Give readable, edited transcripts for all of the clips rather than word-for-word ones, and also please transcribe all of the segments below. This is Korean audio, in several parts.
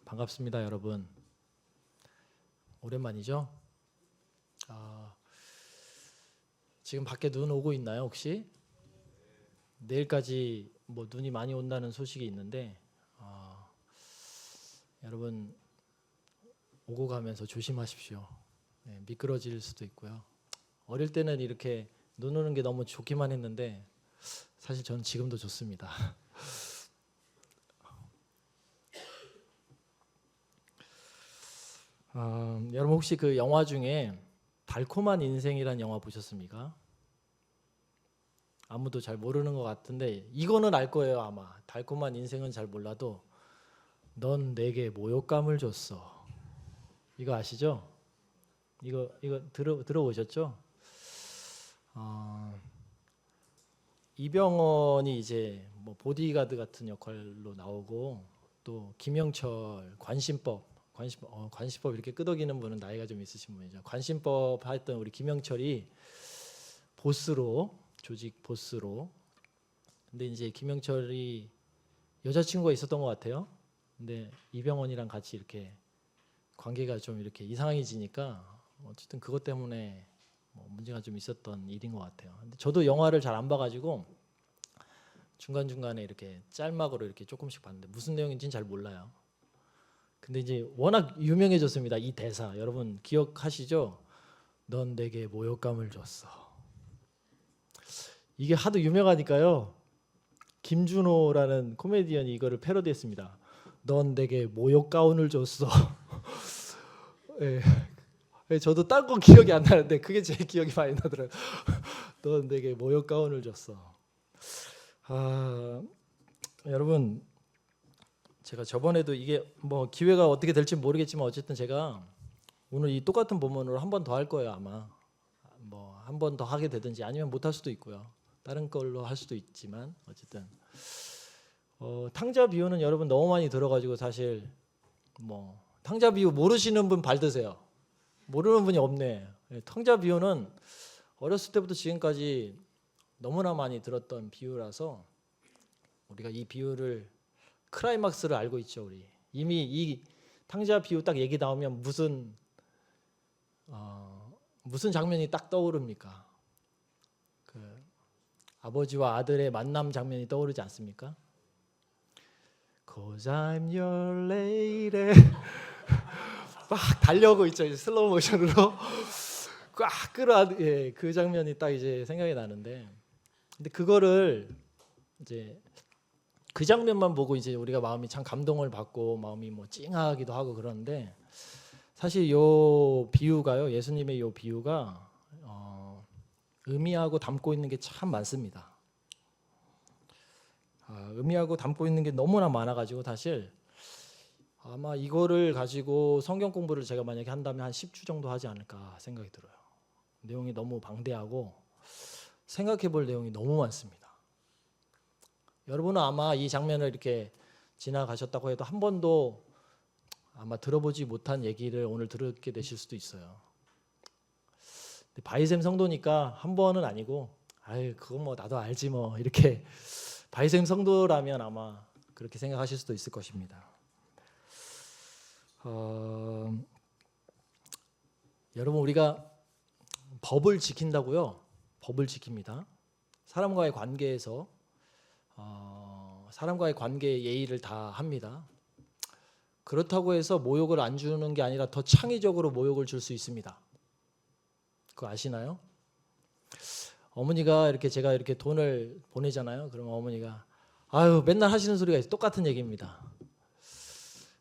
반갑습니다, 여러분. 오랜만이죠? 지금 밖에 눈 오고 있나요, 혹시? 내일까지 뭐 눈이 많이 온다는 소식이 있는데 여러분 오고 가면서 조심하십시오. 네, 미끄러질 수도 있고요. 어릴 때는 이렇게 눈 오는 게 너무 좋기만 했는데 사실 저는 지금도 좋습니다. 여러분 혹시 그 영화 중에 달콤한 인생이란 영화 보셨습니까? 아무도 잘 모르는 것 같은데 이거는 알 거예요 아마. 달콤한 인생은 잘 몰라도 넌 내게 모욕감을 줬어. 이거 아시죠? 이거 들어보셨죠? 이병헌이 이제 뭐 보디가드 같은 역할로 나오고 또 김영철 관심법 이렇게 끄덕이는 분은 나이가 좀 있으신 분이죠. 관심법 했던 우리 김영철이 조직 보스로. 근데 이제 김영철이 여자친구가 있었던 것 같아요. 근데 이병헌이랑 같이 이렇게 관계가 좀 이렇게 이상해지니까 어쨌든 그것 때문에 뭐 문제가 좀 있었던 일인 것 같아요. 근데 저도 영화를 잘 안 봐가지고 중간중간에 이렇게 짤막으로 이렇게 조금씩 봤는데 무슨 내용인지는 잘 몰라요. 근데 이제 워낙 유명해졌습니다. 이 대사 여러분 기억하시죠? 넌 내게 모욕감을 줬어. 이게 하도 유명하니까요. 김준호라는 코미디언이 이거를 패러디했습니다. 넌 내게 모욕 가운을 줬어. 예, 저도 딴 건 기억이 안 나는데 그게 제일 기억이 많이 나더라고요. 넌 내게 모욕 가운을 줬어. 여러분 제가 저번에도 이게 뭐 기회가 어떻게 될지 모르겠지만 어쨌든 제가 오늘 이 똑같은 본문으로 한 번 더 할 거예요 아마. 뭐 한 번 더 하게 되든지 아니면 못 할 수도 있고요. 다른 걸로 할 수도 있지만 어쨌든 탕자 비유는 여러분 너무 많이 들어가지고 사실 뭐 탕자 비유 모르시는 분 발 드세요. 모르는 분이 없네. 탕자 비유는 어렸을 때부터 지금까지 너무나 많이 들었던 비유라서 우리가 이 비유를 클라이막스를 알고 있죠. 우리 이미 이 탕자 비유 딱 얘기 나오면 무슨 장면이 딱 떠오릅니까? 그 아버지와 아들의 만남 장면이 떠오르지 않습니까? Cause I'm your lady. 막 달려오고 있죠. 슬로우 모션으로 꽉 끌어안는 그 장면이 딱 이제 생각이 나는데, 근데 그거를 이제 그 장면만 보고 이제 우리가 마음이 참 감동을 받고 마음이 뭐 찡하기도 하고 그러는데 사실 요 비유가요, 예수님의 요 비유가 의미하고 담고 있는 게 참 많습니다. 의미하고 담고 있는 게 너무나 많아가지고 사실 아마 이거를 가지고 성경 공부를 제가 만약에 한다면 한 10주 정도 하지 않을까 생각이 들어요. 내용이 너무 방대하고 생각해 볼 내용이 너무 많습니다. 여러분은 아마 이 장면을 이렇게 지나가셨다고 해도 한 번도 아마 들어보지 못한 얘기를 오늘 듣게 되실 수도 있어요. 바이샘 성도니까 한 번은 아니고 아유 그거 뭐 나도 알지 뭐 이렇게 바이샘 성도라면 아마 그렇게 생각하실 수도 있을 것입니다. 여러분 우리가 법을 지킨다고요? 법을 지킵니다. 사람과의 관계에서 사람과의 관계의 예의를 다 합니다. 그렇다고 해서 모욕을 안 주는 게 아니라 더 창의적으로 모욕을 줄 수 있습니다. 그거 아시나요? 어머니가 이렇게 제가 이렇게 돈을 보내잖아요. 그러면 어머니가 아유 맨날 하시는 소리가 있어요. 똑같은 얘기입니다.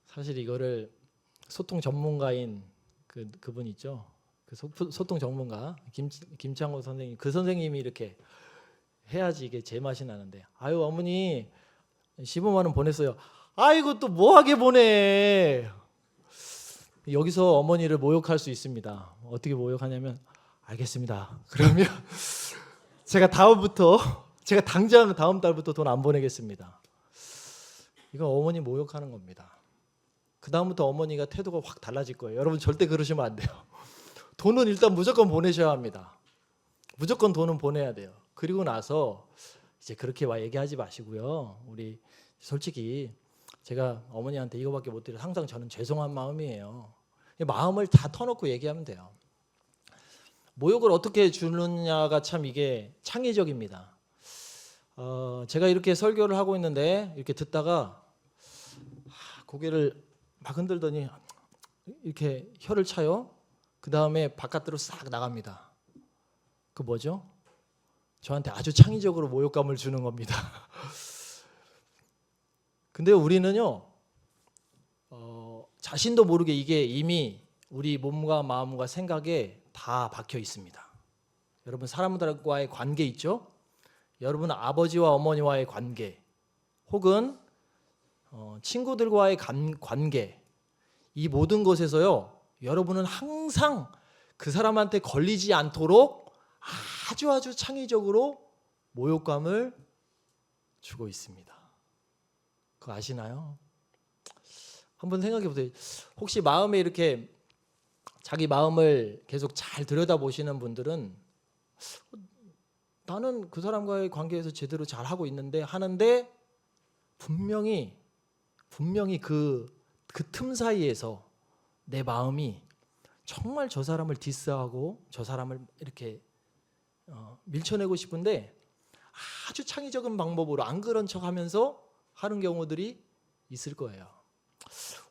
사실 이거를 소통 전문가인 그분 있죠. 그 소통 전문가 김창호 선생님, 그 선생님이 이렇게 해야지 이게 제맛이 나는데 아유 어머니 15만 원 보냈어요. 아이고 또 뭐하게 보내. 여기서 어머니를 모욕할 수 있습니다. 어떻게 모욕하냐면 알겠습니다. 그러면 제가 당장 다음 달부터 돈 안 보내겠습니다. 이건 어머니 모욕하는 겁니다. 그 다음부터 어머니가 태도가 확 달라질 거예요. 여러분 절대 그러시면 안 돼요. 돈은 일단 무조건 보내셔야 합니다. 무조건 돈은 보내야 돼요. 그리고 나서 이제 그렇게 얘기하지 마시고요. 우리 솔직히 제가 어머니한테 이거밖에 못 드려 항상 저는 죄송한 마음이에요. 마음을 다 터놓고 얘기하면 돼요. 모욕을 어떻게 주느냐가 참 이게 창의적입니다. 제가 이렇게 설교를 하고 있는데 이렇게 듣다가 고개를 막 흔들더니 이렇게 혀를 차요. 그 다음에 바깥으로 싹 나갑니다. 그 뭐죠? 저한테 아주 창의적으로 모욕감을 주는 겁니다. 근데 우리는요, 자신도 모르게 이게 이미 우리 몸과 마음과 생각에 다 박혀 있습니다. 여러분 사람들과의 관계 있죠? 여러분 아버지와 어머니와의 관계, 혹은 친구들과의 관계, 이 모든 것에서요, 여러분은 항상 그 사람한테 걸리지 않도록 아주 창의적으로 모욕감을 주고 있습니다. 그거 아시나요? 한번 생각해 보세요. 혹시 마음에 이렇게 자기 마음을 계속 잘 들여다보시는 분들은 나는 그 사람과의 관계에서 제대로 잘 하고 있는데 하는데 분명히 그 틈 사이에서 내 마음이 정말 저 사람을 디스하고 저 사람을 이렇게 밀쳐내고 싶은데 아주 창의적인 방법으로 안 그런 척하면서 하는 경우들이 있을 거예요.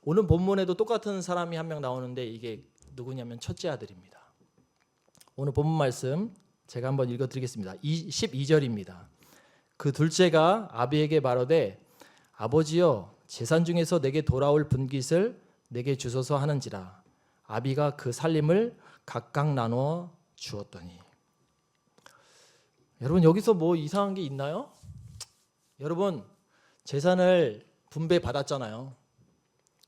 오늘 본문에도 똑같은 사람이 한 명 나오는데 이게 누구냐면 첫째 아들입니다. 오늘 본문 말씀 제가 한번 읽어드리겠습니다. 12절입니다. 그 둘째가 아비에게 말하되 아버지여 재산 중에서 내게 돌아올 분깃을 내게 주소서 하는지라. 아비가 그 살림을 각각 나누어 주었더니. 여러분 여기서 뭐 이상한 게 있나요? 여러분 재산을 분배받았잖아요.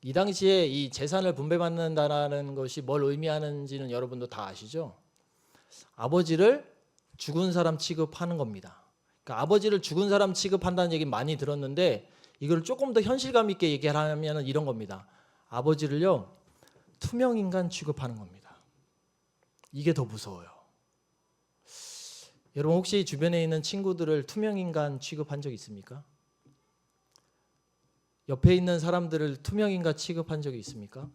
이 당시에 이 재산을 분배받는다는 것이 뭘 의미하는지는 여러분도 다 아시죠? 아버지를 죽은 사람 취급하는 겁니다. 그러니까 아버지를 죽은 사람 취급한다는 얘기 많이 들었는데 이걸 조금 더 현실감 있게 얘기하면 이런 겁니다. 아버지를요 투명인간 취급하는 겁니다. 이게 더 무서워요. 여러분 혹시 주변에 있는 친구들을 투명인간 취급한 적 있습니까? 옆에 있는 사람들을 투명인간 취급한 적이 있습니까?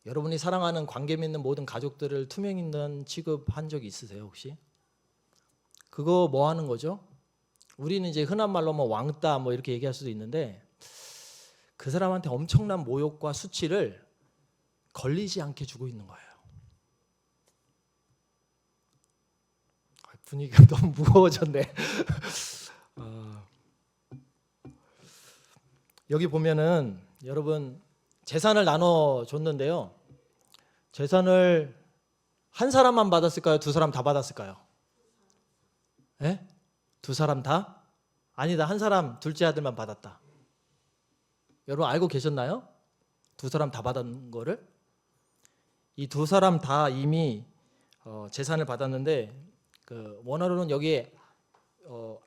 여러분이 사랑하는 관계 맺는 모든 가족들을 투명인간 취급한 적이 있으세요 혹시? 그거 뭐 하는 거죠? 우리는 이제 흔한 말로 뭐 왕따 뭐 이렇게 얘기할 수도 있는데 그 사람한테 엄청난 모욕과 수치를 걸리지 않게 주고 있는 거예요. 분위기가 너무 무거워졌네. 여기 보면은 여러분 재산을 나눠줬는데요. 재산을 한 사람만 받았을까요? 두 사람 다 받았을까요? 예? 두 사람 다? 아니다. 한 사람 둘째 아들만 받았다. 여러분 알고 계셨나요? 두 사람 다 받은 거를? 이 두 사람 다 이미 재산을 받았는데 그 원어로는 여기에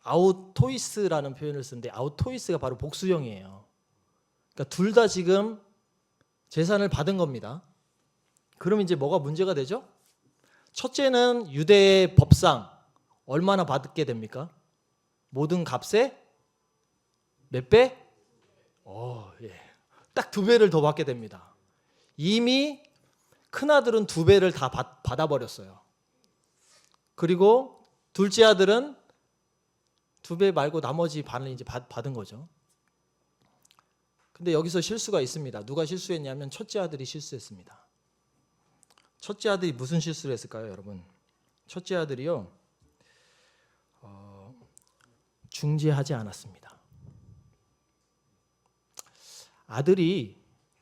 아우토이스라는 표현을 쓰는데 아우토이스가 바로 복수형이에요. 그러니까 둘 다 지금 재산을 받은 겁니다. 그럼 이제 뭐가 문제가 되죠? 첫째는 유대의 법상 얼마나 받게 됩니까? 모든 값에 몇 배? 예. 딱 2배를 더 받게 됩니다. 이미 큰아들은 2배를 다 받아버렸어요. 그리고 둘째 아들은 2배 말고 나머지 반을 이제 받은 거죠. 근데 여기서 실수가 있습니다. 누가 실수했냐면 첫째 아들이 실수했습니다. 첫째 아들이 무슨 실수를 했을까요, 여러분? 첫째 아들이요, 중재하지 않았습니다.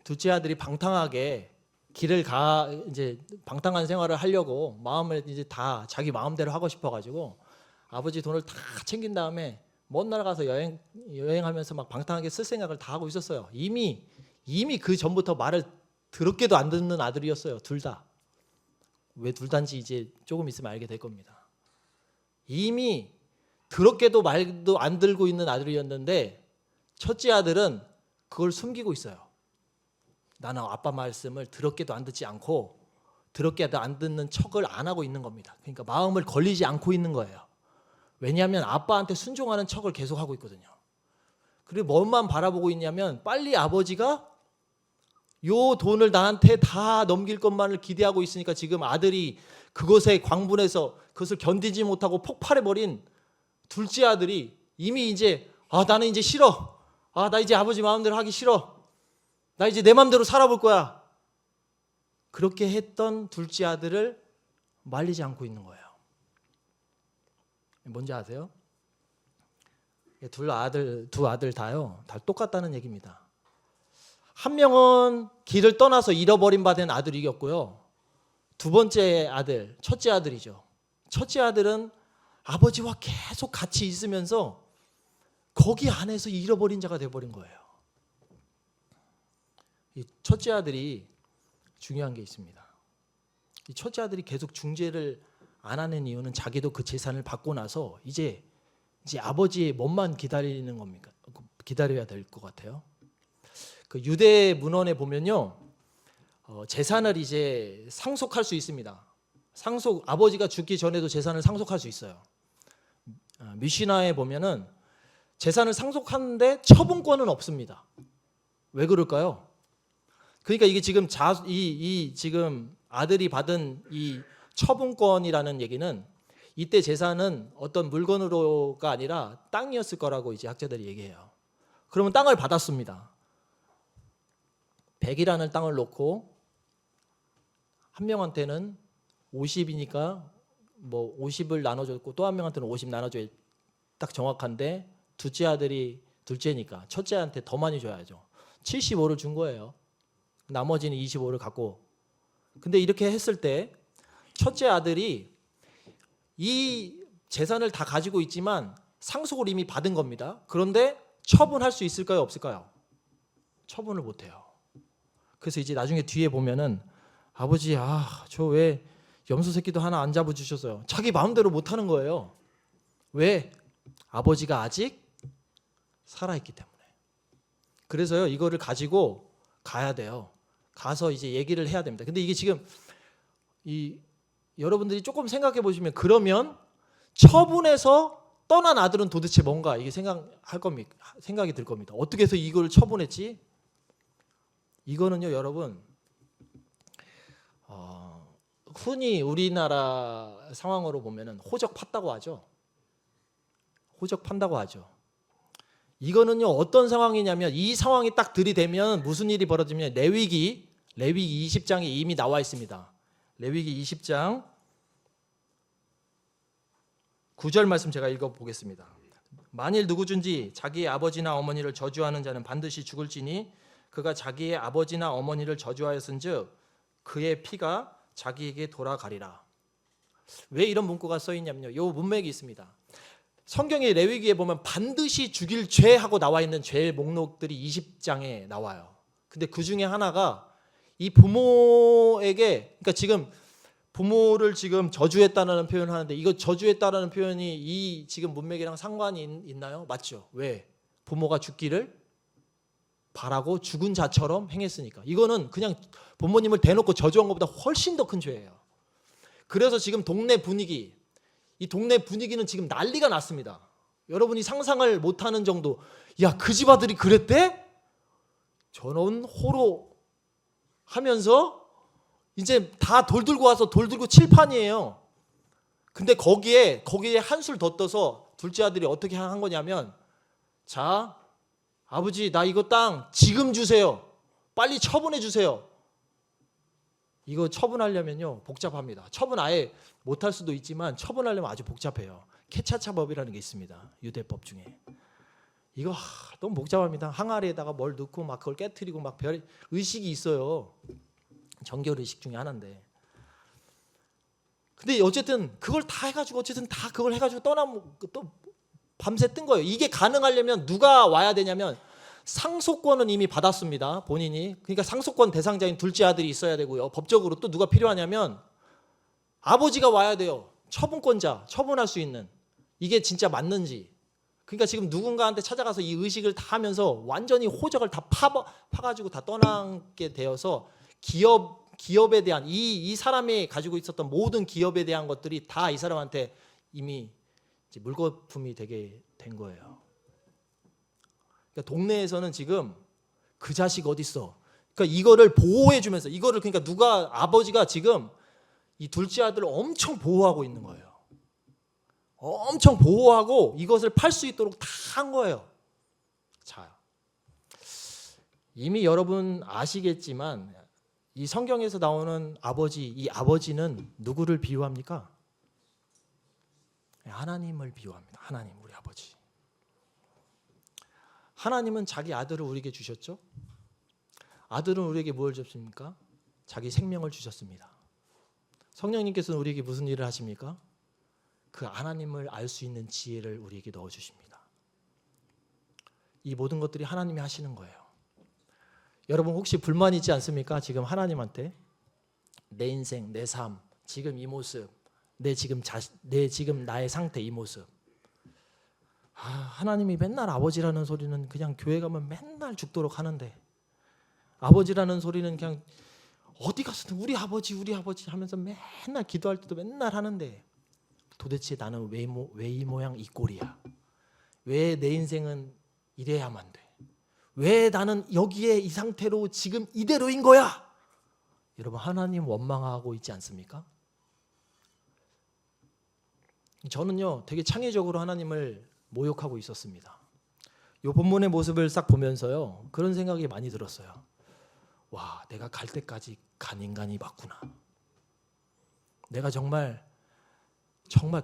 둘째 아들이 방탕하게 이제 방탕한 생활을 하려고 마음을 이제 다 자기 마음대로 하고 싶어가지고 아버지 돈을 다 챙긴 다음에 먼 나라 가서 여행하면서 막 방탕하게 쓸 생각을 다 하고 있었어요. 이미 그 전부터 말을 더럽게도 안 듣는 아들이었어요. 둘 다. 왜 둘 다인지 이제 조금 있으면 알게 될 겁니다. 이미 더럽게도 말도 안 들고 있는 아들이었는데 첫째 아들은 그걸 숨기고 있어요. 나는 아빠 말씀을 더럽게도 안 듣지 않고 더럽게도 안 듣는 척을 안 하고 있는 겁니다. 그러니까 마음을 걸리지 않고 있는 거예요. 왜냐하면 아빠한테 순종하는 척을 계속 하고 있거든요. 그리고 뭐만 바라보고 있냐면 빨리 아버지가 요 돈을 나한테 다 넘길 것만을 기대하고 있으니까 지금 아들이 그것에 광분해서 그것을 견디지 못하고 폭발해버린 둘째 아들이 이미 이제 나는 이제 싫어. 나 이제 아버지 마음대로 하기 싫어. 나 이제 내 마음대로 살아볼 거야. 그렇게 했던 둘째 아들을 말리지 않고 있는 거예요. 뭔지 아세요? 두 아들 다요. 다 똑같다는 얘기입니다. 한 명은 길을 떠나서 잃어버린 바 된 아들이었고요. 두 번째 아들, 첫째 아들이죠. 첫째 아들은 아버지와 계속 같이 있으면서 거기 안에서 잃어버린 자가 되어버린 거예요. 이 첫째 아들이 중요한 게 있습니다. 이 첫째 아들이 계속 중재를 안 하는 이유는 자기도 그 재산을 받고 나서 이제 아버지의 몸만 기다리는 겁니까? 기다려야 될 것 같아요. 그 유대 문헌에 보면요, 재산을 이제 상속할 수 있습니다. 아버지가 죽기 전에도 재산을 상속할 수 있어요. 미시나에 보면은 재산을 상속하는데 처분권은 없습니다. 왜 그럴까요? 그러니까 이게 지금 지금 아들이 받은 이 처분권이라는 얘기는 이때 재산은 어떤 물건으로가 아니라 땅이었을 거라고 이제 학자들이 얘기해요. 그러면 땅을 받았습니다. 100이라는 땅을 놓고 한 명한테는 50이니까 뭐 50을 나눠줬고 또 한 명한테는 50 나눠줘야 딱 정확한데 둘째 아들이 둘째니까 첫째한테 더 많이 줘야죠. 75를 준 거예요. 나머지는 25를 갖고. 근데 이렇게 했을 때 첫째 아들이 이 재산을 다 가지고 있지만 상속을 이미 받은 겁니다. 그런데 처분할 수 있을까요? 없을까요? 처분을 못 해요. 그래서 이제 나중에 뒤에 보면은 아버지 저 왜 염소 새끼도 하나 안 잡아주셨어요. 자기 마음대로 못 하는 거예요. 왜? 아버지가 아직 살아있기 때문에. 그래서요 이거를 가지고 가야 돼요. 가서 이제 얘기를 해야 됩니다. 근데 이게 지금 여러분들이 조금 생각해 보시면 그러면 처분해서 떠난 아들은 도대체 뭔가 이게 생각이 들 겁니다. 어떻게 해서 이걸 처분했지? 이거는요 여러분 흔히 우리나라 상황으로 보면은 호적 팠다고 하죠. 호적 판다고 하죠. 이거는요 어떤 상황이냐면 이 상황이 딱 들이대면 무슨 일이 벌어지면 레위기 20장에 이미 나와 있습니다. 레위기 20장 9절 말씀 제가 읽어보겠습니다. 만일 누구든지 자기의 아버지나 어머니를 저주하는 자는 반드시 죽을지니 그가 자기의 아버지나 어머니를 저주하였은즉 그의 피가 자기에게 돌아가리라. 왜 이런 문구가 써 있냐면요. 요 문맥이 있습니다. 성경의 레위기에 보면 반드시 죽일 죄하고 나와 있는 죄 목록들이 20장에 나와요. 근데 그 중에 하나가 이 부모에게, 그러니까 지금 부모를 지금 저주했다는 표현을 하는데 이거 저주했다는 표현이 이 지금 문맥이랑 상관이 있나요? 맞죠? 왜? 부모가 죽기를 바라고 죽은 자처럼 행했으니까. 이거는 그냥 부모님을 대놓고 저주한 것보다 훨씬 더 큰 죄예요. 그래서 지금 이 동네 분위기는 지금 난리가 났습니다. 여러분이 상상을 못하는 정도. 야, 그 집 아들이 그랬대? 저는 호로 하면서 이제 다 돌 들고 와서 돌 들고 칠판이에요. 근데 거기에 한술 더 떠서 둘째 아들이 어떻게 한 거냐면, 자, 아버지 나 이거 땅 지금 주세요. 빨리 처분해 주세요. 이거 처분하려면요 복잡합니다. 처분 아예 못할 수도 있지만 처분하려면 아주 복잡해요. 캐차차법이라는 게 있습니다. 유대법 중에. 이거 너무 복잡합니다. 항아리에다가 뭘 넣고 막 그걸 깨트리고 막 별 의식이 있어요. 정결 의식 중에 하나인데. 근데 어쨌든 그걸 다 해가지고 그걸 해가지고 떠나면 또 밤새 뜬 거예요. 이게 가능하려면 누가 와야 되냐면 상속권은 이미 받았습니다. 본인이. 그러니까 상속권 대상자인 둘째 아들이 있어야 되고요. 법적으로 또 누가 필요하냐면 아버지가 와야 돼요. 처분권자, 처분할 수 있는. 이게 진짜 맞는지. 그러니까 지금 누군가한테 찾아가서 이 의식을 다 하면서 완전히 호적을 다 파가지고 다 떠나게 되어서 기업에 대한 이 사람이 가지고 있었던 모든 기업에 대한 것들이 다 이 사람한테 이미 이제 물거품이 되게 된 거예요. 그러니까 동네에서는 지금 그 자식 어딨어. 그러니까 이거를 보호해주면서 이거를 그러니까 아버지가 지금 이 둘째 아들을 엄청 보호하고 있는 거예요. 엄청 보호하고 이것을 팔 수 있도록 다 한 거예요. 자, 이미 여러분 아시겠지만 이 성경에서 나오는 아버지, 이 아버지는 누구를 비유합니까? 하나님을 비유합니다. 하나님, 우리 아버지. 하나님은 자기 아들을 우리에게 주셨죠. 아들은 우리에게 뭘 줬습니까? 자기 생명을 주셨습니다. 성령님께서는 우리에게 무슨 일을 하십니까? 그 하나님을 알 수 있는 지혜를 우리에게 넣어주십니다. 이 모든 것들이 하나님이 하시는 거예요. 여러분 혹시 불만 있지 않습니까? 지금 하나님한테 내 인생, 내 삶, 지금 이 모습, 내 지금 나의 상태, 이 모습. 하나님이 맨날 아버지라는 소리는 그냥 교회 가면 맨날 죽도록 하는데, 아버지라는 소리는 그냥 어디 가서든 우리 아버지 하면서 맨날 기도할 때도 맨날 하는데, 도대체 나는 왜 이 모양 이 꼴이야? 왜 내 인생은 이래야만 돼? 왜 나는 여기에 이 상태로 지금 이대로인 거야? 여러분 하나님 원망하고 있지 않습니까? 저는요 되게 창의적으로 하나님을 모욕하고 있었습니다. 이 본문의 모습을 싹 보면서요 그런 생각이 많이 들었어요. 와, 내가 갈 때까지 간 인간이 맞구나. 내가 정말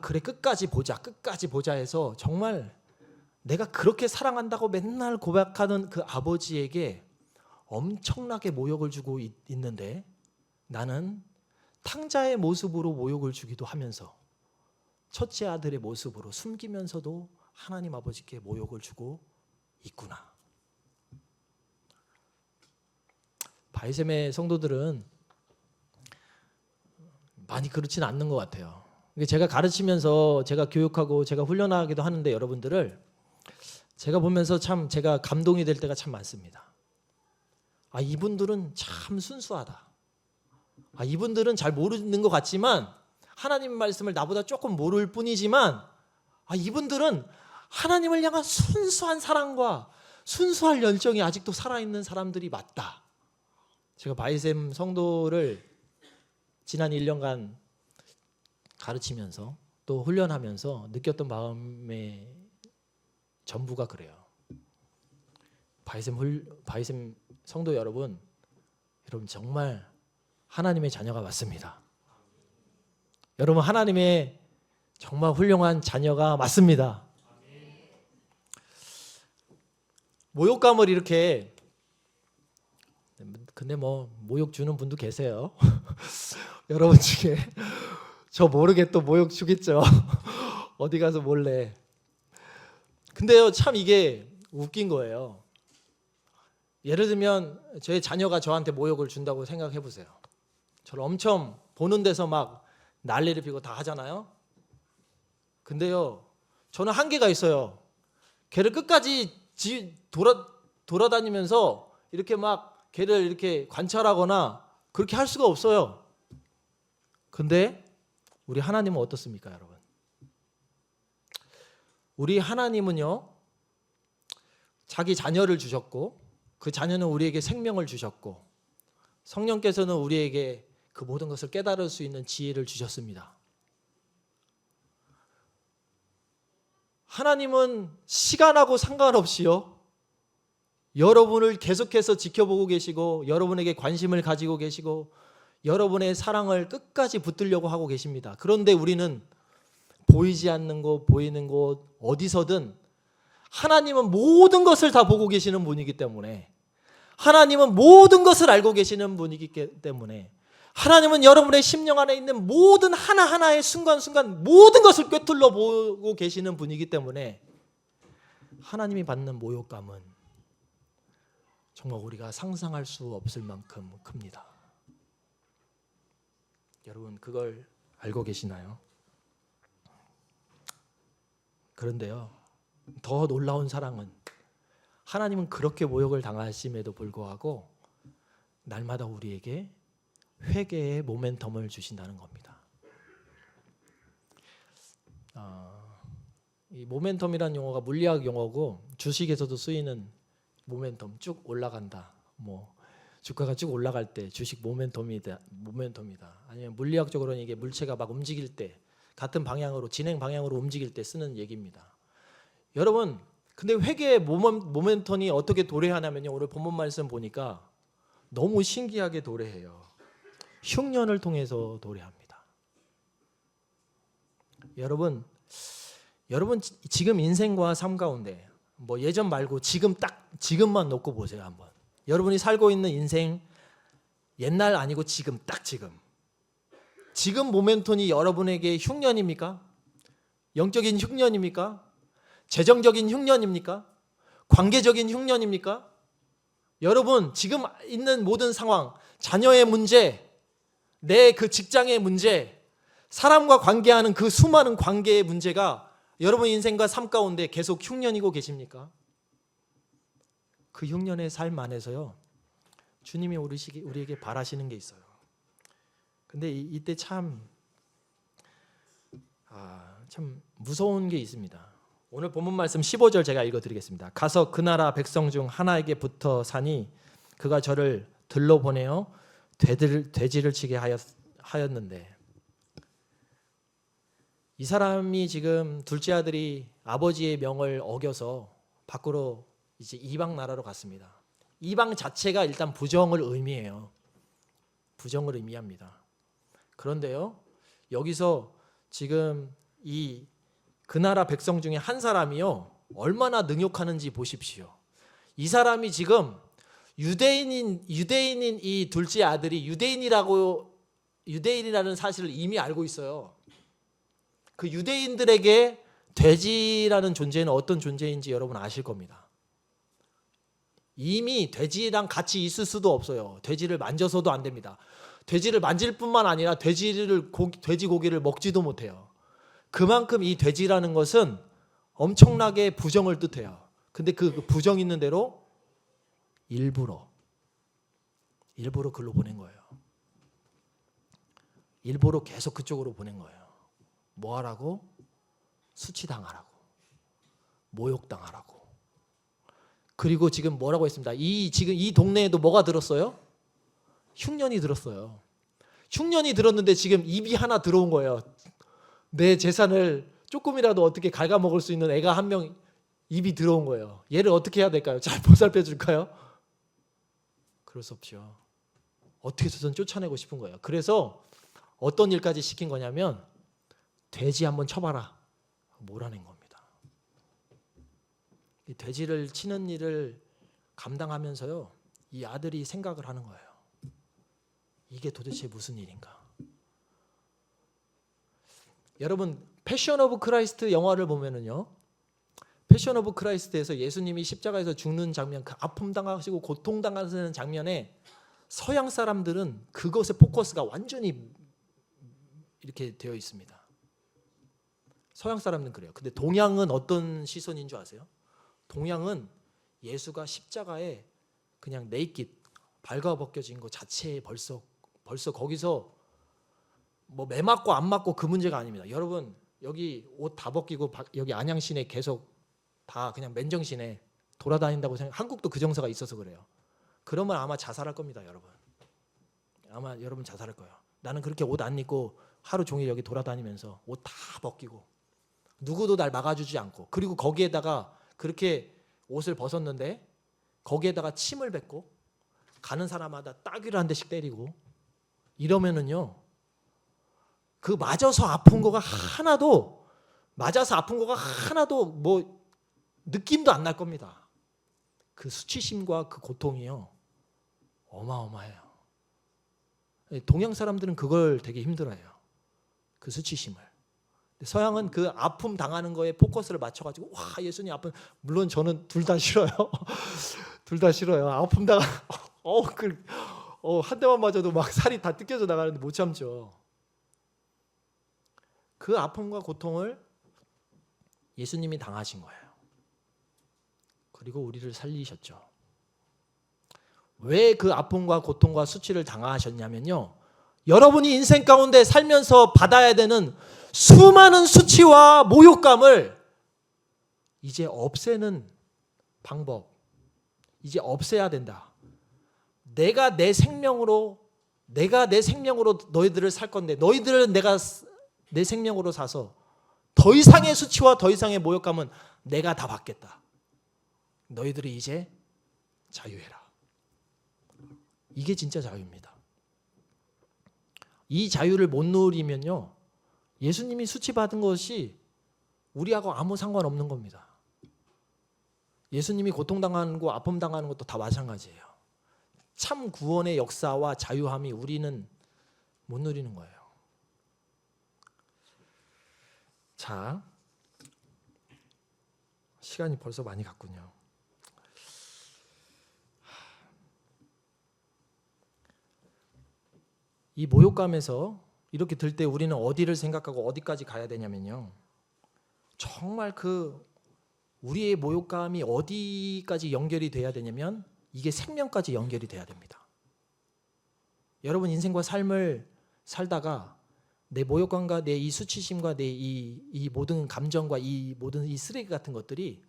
그래 끝까지 보자 해서 정말 내가 그렇게 사랑한다고 맨날 고백하는 그 아버지에게 엄청나게 모욕을 주고 있는데, 나는 탕자의 모습으로 모욕을 주기도 하면서 첫째 아들의 모습으로 숨기면서도 하나님 아버지께 모욕을 주고 있구나. 바이셈의 성도들은 많이 그렇지는 않는 것 같아요. 제가 가르치면서 제가 교육하고 제가 훈련하기도 하는데 여러분들을 제가 보면서 참 제가 감동이 될 때가 참 많습니다. 이분들은 참 순수하다. 이분들은 잘 모르는 것 같지만 하나님 말씀을 나보다 조금 모를 뿐이지만 이분들은 하나님을 향한 순수한 사랑과 순수한 열정이 아직도 살아있는 사람들이 맞다. 제가 바이셈 성도를 지난 1년간 가르치면서 또 훈련하면서 느꼈던 마음의 전부가 그래요. 바이셈 성도 여러분 정말 하나님의 자녀가 맞습니다. 여러분 하나님의 정말 훌륭한 자녀가 맞습니다. 모욕감을 이렇게, 근데 모욕 주는 분도 계세요. 여러분 중에 저 모르게 또 모욕 주겠죠. 어디 가서 몰래. 근데요 참 이게 웃긴 거예요. 예를 들면 저의 자녀가 저한테 모욕을 준다고 생각해 보세요. 저를 엄청 보는 데서 막 난리를 피고 다 하잖아요. 근데요 저는 한계가 있어요. 걔를 끝까지 돌아다니면서 이렇게 막 걔를 이렇게 관찰하거나 그렇게 할 수가 없어요. 근데 우리 하나님은 어떻습니까, 여러분? 우리 하나님은요 자기 자녀를 주셨고 그 자녀는 우리에게 생명을 주셨고 성령께서는 우리에게 그 모든 것을 깨달을 수 있는 지혜를 주셨습니다. 하나님은 시간하고 상관없이요 여러분을 계속해서 지켜보고 계시고 여러분에게 관심을 가지고 계시고 여러분의 사랑을 끝까지 붙들려고 하고 계십니다. 그런데 우리는 보이지 않는 곳, 보이는 곳 어디서든 하나님은 모든 것을 다 보고 계시는 분이기 때문에, 하나님은 모든 것을 알고 계시는 분이기 때문에, 하나님은 여러분의 심령 안에 있는 모든 하나하나의 순간순간 모든 것을 꿰뚫러 보고 계시는 분이기 때문에 하나님이 받는 모욕감은 정말 우리가 상상할 수 없을 만큼 큽니다. 여러분 그걸 알고 계시나요? 그런데요 더 놀라운 사랑은 하나님은 그렇게 모욕을 당하심에도 불구하고 날마다 우리에게 회개의 모멘텀을 주신다는 겁니다. 이 모멘텀이라는 용어가 물리학 용어고 주식에서도 쓰이는 모멘텀 쭉 올라간다. 뭐 주가가 쭉 올라갈 때 주식 모멘텀이다. 아니면 물리학적으로는 이게 물체가 막 움직일 때 같은 방향으로 진행 방향으로 움직일 때 쓰는 얘기입니다. 여러분, 근데 회계의 모멘텀이 어떻게 도래하냐면요. 오늘 본문 말씀 보니까 너무 신기하게 도래해요. 흉년을 통해서 도래합니다. 여러분 지금 인생과 삶 가운데 뭐 예전 말고 지금만 놓고 보세요. 한번. 여러분이 살고 있는 인생 옛날 아니고 지금 딱 지금 모멘텀이 여러분에게 흉년입니까? 영적인 흉년입니까? 재정적인 흉년입니까? 관계적인 흉년입니까? 여러분 지금 있는 모든 상황, 자녀의 문제, 내 그 직장의 문제, 사람과 관계하는 그 수많은 관계의 문제가 여러분 인생과 삶 가운데 계속 흉년이고 계십니까? 그 흉년의 삶 안에서요, 주님이 우리에게 바라시는 게 있어요. 근데 이때 참 무서운 게 있습니다. 오늘 본문 말씀 15절 제가 읽어드리겠습니다. 가서 그 나라 백성 중 하나에게 붙어 사니 그가 저를 들러 보내어 돼지를 치게 하였는데, 이 사람이 지금 둘째 아들이 아버지의 명을 어겨서 밖으로 이제 이방 나라로 갔습니다. 이방 자체가 일단 부정을 의미해요. 부정을 의미합니다. 그런데요, 여기서 지금 그 나라 백성 중에 한 사람이요, 얼마나 능욕하는지 보십시오. 이 사람이 지금 유대인인 이 둘째 아들이 유대인이라는 사실을 이미 알고 있어요. 그 유대인들에게 돼지라는 존재는 어떤 존재인지 여러분 아실 겁니다. 이미 돼지랑 같이 있을 수도 없어요. 돼지를 만져서도 안 됩니다. 돼지를 만질 뿐만 아니라 돼지고기를 먹지도 못해요. 그만큼 이 돼지라는 것은 엄청나게 부정을 뜻해요. 근데 그 부정 있는 대로 일부러 글로 보낸 거예요. 일부러 계속 그쪽으로 보낸 거예요. 뭐 하라고? 수치당하라고, 모욕당하라고. 그리고 지금 뭐라고 했습니다. 지금 이 동네에도 뭐가 들었어요? 흉년이 들었어요. 흉년이 들었는데 지금 입이 하나 들어온 거예요. 내 재산을 조금이라도 어떻게 갉아먹을 수 있는 애가 한 명 입이 들어온 거예요. 얘를 어떻게 해야 될까요? 잘 보살펴 줄까요? 그럴 수 없죠. 어떻게 해서든 쫓아내고 싶은 거예요. 그래서 어떤 일까지 시킨 거냐면 돼지 한번 쳐봐라, 몰아낸 겁니다. 이 돼지를 치는 일을 감당하면서요, 이 아들이 생각을 하는 거예요. 이게 도대체 무슨 일인가? 여러분, 패션 오브 크라이스트 영화를 보면은요, 패션 오브 크라이스트에서 예수님이 십자가에서 죽는 장면, 그 아픔 당하시고 고통 당하시는 장면에 서양 사람들은 그것의 포커스가 완전히 이렇게 되어 있습니다. 서양 사람은 그래요. 근데 동양은 어떤 시선인 줄 아세요? 동양은 예수가 십자가에 그냥 네이킷 발가벗겨진 것 자체에 벌써 거기서 뭐 매 맞고 안 맞고 그 문제가 아닙니다. 여러분 여기 옷 다 벗기고 여기 안양시내 계속 다 그냥 맨정신에 돌아다닌다고 생각. 한국도 그 정서가 있어서 그래요. 그러면 아마 자살할 겁니다, 여러분. 아마 여러분 자살할 거예요. 나는 그렇게 옷 안 입고 하루 종일 여기 돌아다니면서 옷 다 벗기고 누구도 날 막아주지 않고, 그리고 거기에다가 그렇게 옷을 벗었는데 거기에다가 침을 뱉고 가는 사람마다 따귀를 한 대씩 때리고 이러면은요, 그 맞아서 아픈 거가 하나도 뭐 느낌도 안 날 겁니다. 그 수치심과 그 고통이요, 어마어마해요. 동양 사람들은 그걸 되게 힘들어해요. 그 수치심을. 서양은 그 아픔 당하는 거에 포커스를 맞춰가지고, 와, 예수님 아픔. 물론 저는 둘 다 싫어요. 둘 다 싫어요. 아픔 당하 한 대만 맞아도 막 살이 다 뜯겨져 나가는데 못 참죠. 그 아픔과 고통을 예수님이 당하신 거예요. 그리고 우리를 살리셨죠. 왜 그 아픔과 고통과 수치를 당하셨냐면요, 여러분이 인생 가운데 살면서 받아야 되는 수많은 수치와 모욕감을 이제 없애는 방법, 이제 없애야 된다. 내가 내 생명으로 너희들을 살 건데 너희들은 내가 내 생명으로 사서 더 이상의 수치와 더 이상의 모욕감은 내가 다 받겠다. 너희들이 이제 자유해라. 이게 진짜 자유입니다. 이 자유를 못 누리면요, 예수님이 수치받은 것이 우리하고 아무 상관없는 겁니다. 예수님이 고통당하는 거, 아픔당하는 것도 다 마찬가지예요. 참 구원의 역사와 자유함이 우리는 못 누리는 거예요. 자, 시간이 벌써 많이 갔군요. 이 모욕감에서 이렇게 들 때 우리는 어디를 생각하고 어디까지 가야 되냐면요, 정말 우리의 모욕감이 어디까지 연결이 돼야 되냐면 이게 생명까지 연결이 돼야 됩니다. 여러분 인생과 삶을 살다가 내 모욕감과 내 이 수치심과 내 이 모든 감정과 이 모든 이 쓰레기 같은 것들이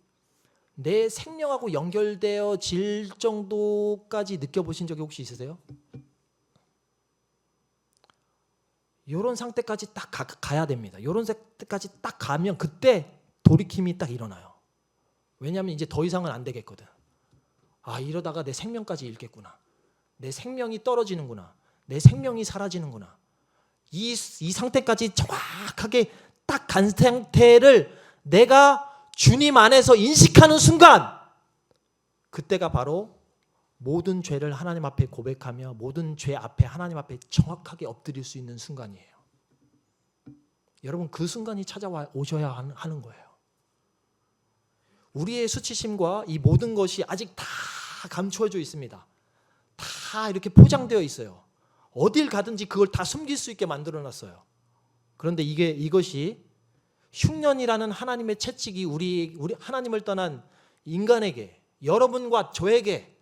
내 생명하고 연결되어질 정도까지 느껴보신 적이 혹시 있으세요? 이런 상태까지 딱 가야 됩니다. 이런 상태까지 딱 가면 그때 돌이킴이 딱 일어나요. 왜냐하면 이제 더 이상은 안 되겠거든. 아, 이러다가 내 생명까지 잃겠구나. 내 생명이 떨어지는구나. 내 생명이 사라지는구나. 이 상태까지 정확하게 딱 간 상태를 내가 주님 안에서 인식하는 순간, 그때가 바로 모든 죄를 하나님 앞에 고백하며 모든 죄 앞에 하나님 앞에 정확하게 엎드릴 수 있는 순간이에요. 여러분 그 순간이 찾아오셔야 하는 거예요. 우리의 수치심과 이 모든 것이 아직 다 감추어져 있습니다. 다 이렇게 포장되어 있어요. 어딜 가든지 그걸 다 숨길 수 있게 만들어놨어요. 그런데 이것이 흉년이라는 하나님의 채찍이 우리 하나님을 떠난 인간에게, 여러분과 저에게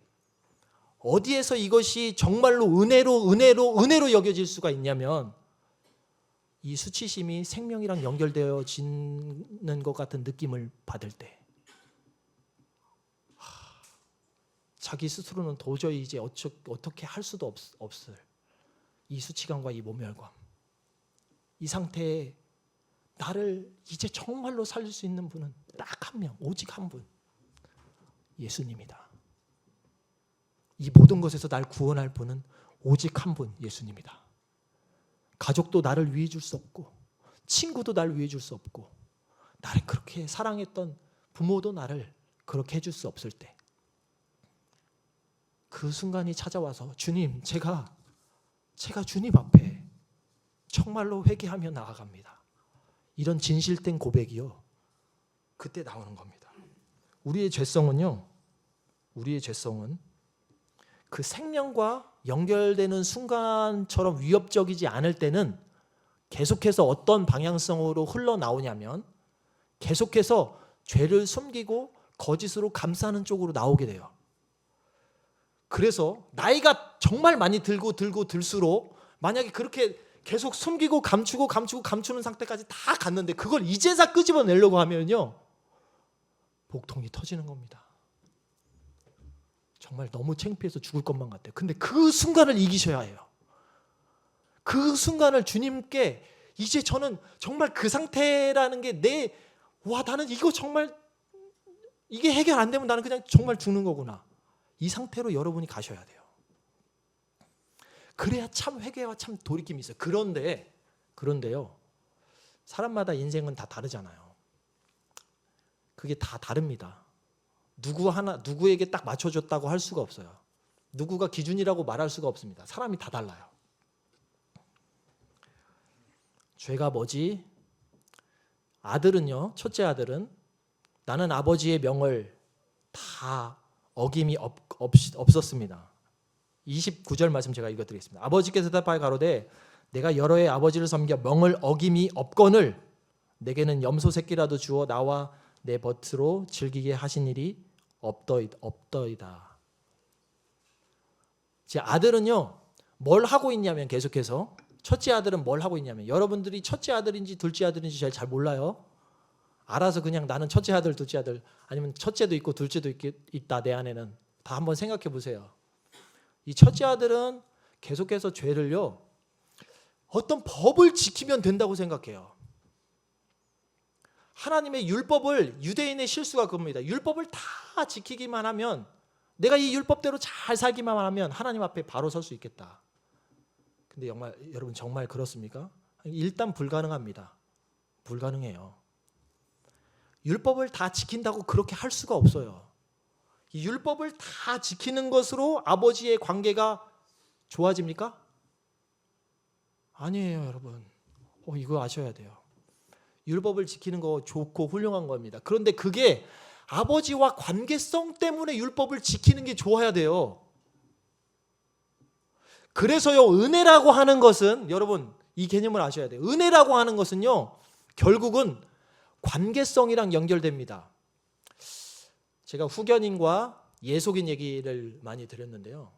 어디에서 이것이 정말로 은혜로 여겨질 수가 있냐면, 이 수치심이 생명이랑 연결되어지는 것 같은 느낌을 받을 때, 자기 스스로는 도저히 이제 어떻게 할 수도 없을 이 수치감과 이 모멸감, 이 상태에 나를 이제 정말로 살릴 수 있는 분은 딱 한 명, 오직 한 분, 예수님이다. 이 모든 것에서 날 구원할 분은 오직 한 분, 예수님이다. 가족도 나를 위해 줄 수 없고, 친구도 나를 위해 줄 수 없고, 나를 그렇게 사랑했던 부모도 나를 그렇게 해줄 수 없을 때, 그 순간이 찾아와서 주님, 제가 주님 앞에 정말로 회개하며 나아갑니다. 이런 진실된 고백이요, 그때 나오는 겁니다. 우리의 죄성은 그 생명과 연결되는 순간처럼 위협적이지 않을 때는 계속해서 어떤 방향성으로 흘러나오냐면 계속해서 죄를 숨기고 거짓으로 감싸는 쪽으로 나오게 돼요. 그래서 나이가 정말 많이 들수록 만약에 그렇게 계속 숨기고 감추는 상태까지 다 갔는데 그걸 이제서 끄집어내려고 하면요, 복통이 터지는 겁니다. 정말 너무 창피해서 죽을 것만 같아요. 근데 그 순간을 이기셔야 해요. 그 순간을 주님께, 이제 저는 정말 그 상태라는 게 나는 이거 정말 이게 해결 안 되면 나는 그냥 정말 죽는 거구나. 이 상태로 여러분이 가셔야 돼요. 그래야 참 회개와 참 돌이킴이 있어요. 그런데요, 사람마다 인생은 다 다르잖아요. 그게 다 다릅니다. 누구에게 딱 맞춰줬다고 할 수가 없어요. 누구가 기준이라고 말할 수가 없습니다. 사람이 다 달라요. 죄가 뭐지? 첫째 아들은 나는 아버지의 명을 다 어김이 없었습니다. 29절 말씀 제가 읽어드리겠습니다. 아버지께서 대답하여 가로되 내가 여러 해 아버지를 섬겨 명을 어김이 없거늘 내게는 염소 새끼라도 주어 나와 내 벗으로 즐기게 하신 일이 없더이다. 제 아들은요, 뭘 하고 있냐면, 계속해서 첫째 아들은 뭘 하고 있냐면, 여러분들이 첫째 아들인지 둘째 아들인지 잘 몰라요. 알아서 그냥 나는 첫째 아들, 둘째 아들, 아니면 첫째도 있고 둘째도 있다, 내 안에는 다 한번 생각해 보세요. 이 첫째 아들은 계속해서 죄를요, 어떤 법을 지키면 된다고 생각해요. 하나님의 율법을, 유대인의 실수가 그겁니다. 율법을 다 지키기만 하면, 내가 이 율법대로 잘 살기만 하면 하나님 앞에 바로 설 수 있겠다. 근데 여러분 정말 그렇습니까? 일단 불가능합니다. 불가능해요. 율법을 다 지킨다고 그렇게 할 수가 없어요. 이 율법을 다 지키는 것으로 아버지의 관계가 좋아집니까? 아니에요, 여러분. 이거 아셔야 돼요. 율법을 지키는 거 좋고 훌륭한 겁니다. 그런데 그게 아버지와 관계성 때문에 율법을 지키는 게 좋아야 돼요. 그래서요, 은혜라고 하는 것은, 여러분 이 개념을 아셔야 돼요. 은혜라고 하는 것은요, 결국은 관계성이랑 연결됩니다. 제가 후견인과 예속인 얘기를 많이 드렸는데요.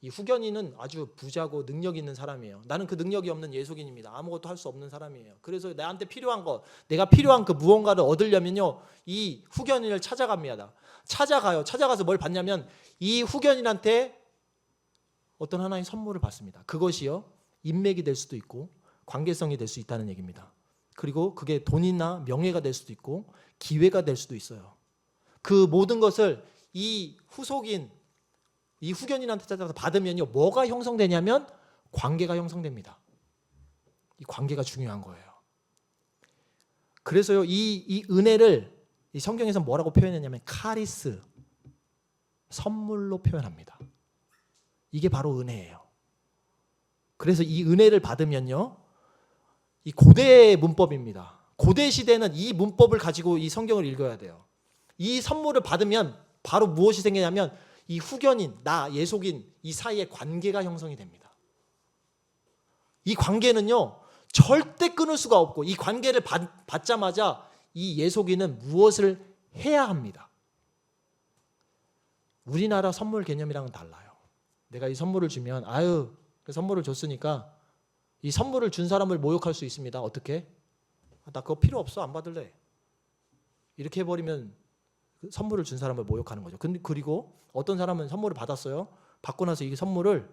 이 후견인은 아주 부자고 능력 있는 사람이에요. 나는 그 능력이 없는 예속인입니다. 아무것도 할 수 없는 사람이에요. 그래서 나한테 필요한 것, 내가 필요한 그 무언가를 얻으려면요, 이 후견인을 찾아갑니다. 찾아가서 뭘 받냐면 이 후견인한테 어떤 하나의 선물을 받습니다. 그것이요, 인맥이 될 수도 있고 관계성이 될 수 있다는 얘기입니다. 그리고 그게 돈이나 명예가 될 수도 있고 기회가 될 수도 있어요. 그 모든 것을 이 후속인, 이 후견인한테 찾아서 받으면요, 뭐가 형성되냐면 관계가 형성됩니다. 이 관계가 중요한 거예요. 그래서요, 이 은혜를 이 성경에서 뭐라고 표현했냐면 카리스, 선물로 표현합니다. 이게 바로 은혜예요. 그래서 이 은혜를 받으면요, 이 고대 문법입니다. 고대 시대는 이 문법을 가지고 이 성경을 읽어야 돼요. 이 선물을 받으면 바로 무엇이 생기냐면 이 후견인, 나, 예속인 이 사이에 관계가 형성이 됩니다. 이 관계는요, 절대 끊을 수가 없고, 이 관계를 받자마자 이 예속인은 무엇을 해야 합니다. 우리나라 선물 개념이랑은 달라요. 내가 이 선물을 주면, 그 선물을 줬으니까 이 선물을 준 사람을 모욕할 수 있습니다. 어떻게? 나 그거 필요 없어, 안 받을래. 이렇게 해버리면 선물을 준 사람을 모욕하는 거죠. 그리고 어떤 사람은 선물을 받았어요. 받고 나서 이 선물을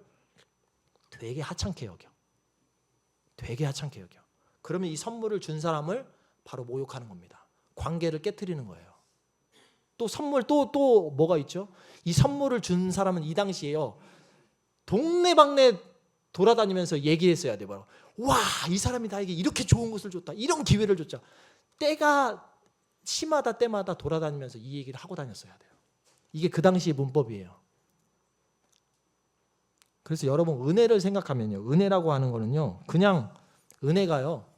되게 하찮게 여겨. 되게 하찮게 여겨. 그러면 이 선물을 준 사람을 바로 모욕하는 겁니다. 관계를 깨트리는 거예요. 또 선물 또 뭐가 있죠? 이 선물을 준 사람은 이 당시에요, 동네방네 돌아다니면서 얘기했어야 돼요. 와, 이 사람이 나에게 이렇게 좋은 것을 줬다, 이런 기회를 줬다. 때가 때마다 돌아다니면서 이 얘기를 하고 다녔어야 돼요. 이게 그 당시의 문법이에요. 그래서 여러분 은혜를 생각하면요, 은혜라고 하는 거는요, 그냥 은혜가요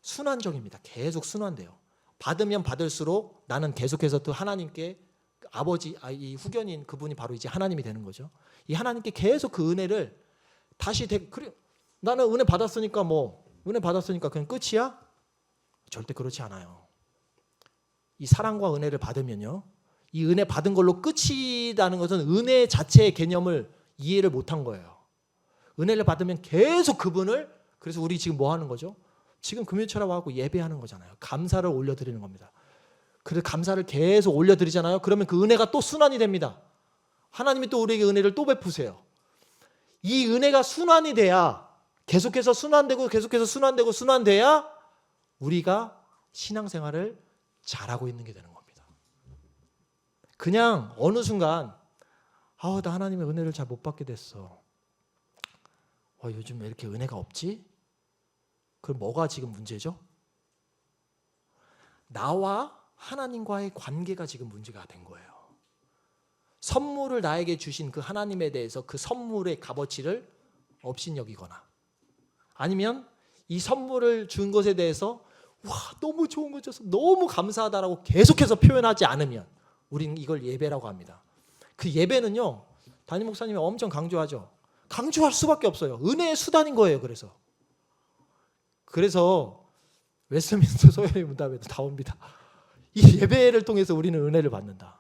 순환적입니다. 계속 순환돼요. 받으면 받을수록 나는 계속해서 또 하나님께, 아버지, 이 후견인 그분이 바로 이제 하나님이 되는 거죠. 이 하나님께 계속 그 은혜를 다시 그래, 나는 은혜 받았으니까 그냥 끝이야? 절대 그렇지 않아요. 이 사랑과 은혜를 받으면요, 이 은혜 받은 걸로 끝이라는 것은 은혜 자체의 개념을 이해를 못한 거예요. 은혜를 받으면 계속 그분을, 그래서 우리 지금 뭐 하는 거죠? 지금 금요철하고 예배하는 거잖아요. 감사를 올려드리는 겁니다. 그래서 감사를 계속 올려드리잖아요. 그러면 그 은혜가 또 순환이 됩니다. 하나님이 또 우리에게 은혜를 또 베푸세요. 이 은혜가 순환이 돼야, 계속해서 순환돼야 우리가 신앙생활을 잘하고 있는 게 되는 겁니다. 그냥 어느 순간 나 하나님의 은혜를 잘 못 받게 됐어. 요즘 왜 이렇게 은혜가 없지? 그럼 뭐가 지금 문제죠? 나와 하나님과의 관계가 지금 문제가 된 거예요. 선물을 나에게 주신 그 하나님에 대해서 그 선물의 값어치를 업신여기거나, 아니면 이 선물을 준 것에 대해서 너무 좋은 거 줬어, 너무 감사하다라고 계속해서 표현하지 않으면 우리는 이걸 예배라고 합니다. 그 예배는요, 담임 목사님이 엄청 강조하죠. 강조할 수밖에 없어요. 은혜의 수단인 거예요. 그래서 웨스트민스터 소요의 문답에도 나옵니다. 이 예배를 통해서 우리는 은혜를 받는다.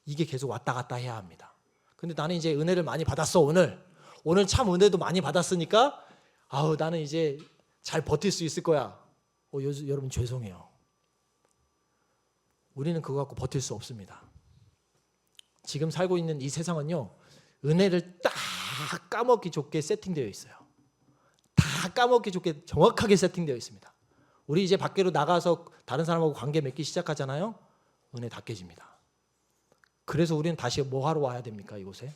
이게 계속 왔다 갔다 해야 합니다. 근데 나는 이제 은혜를 많이 받았어. 오늘 참 은혜도 많이 받았으니까 나는 이제 잘 버틸 수 있을 거야. 여러분 죄송해요. 우리는 그거 갖고 버틸 수 없습니다. 지금 살고 있는 이 세상은요, 은혜를 딱 까먹기 좋게 세팅되어 있어요. 다 까먹기 좋게 정확하게 세팅되어 있습니다. 우리 이제 밖으로 나가서 다른 사람하고 관계 맺기 시작하잖아요. 은혜 다 깨집니다. 그래서 우리는 다시 뭐 하러 와야 됩니까, 이곳에?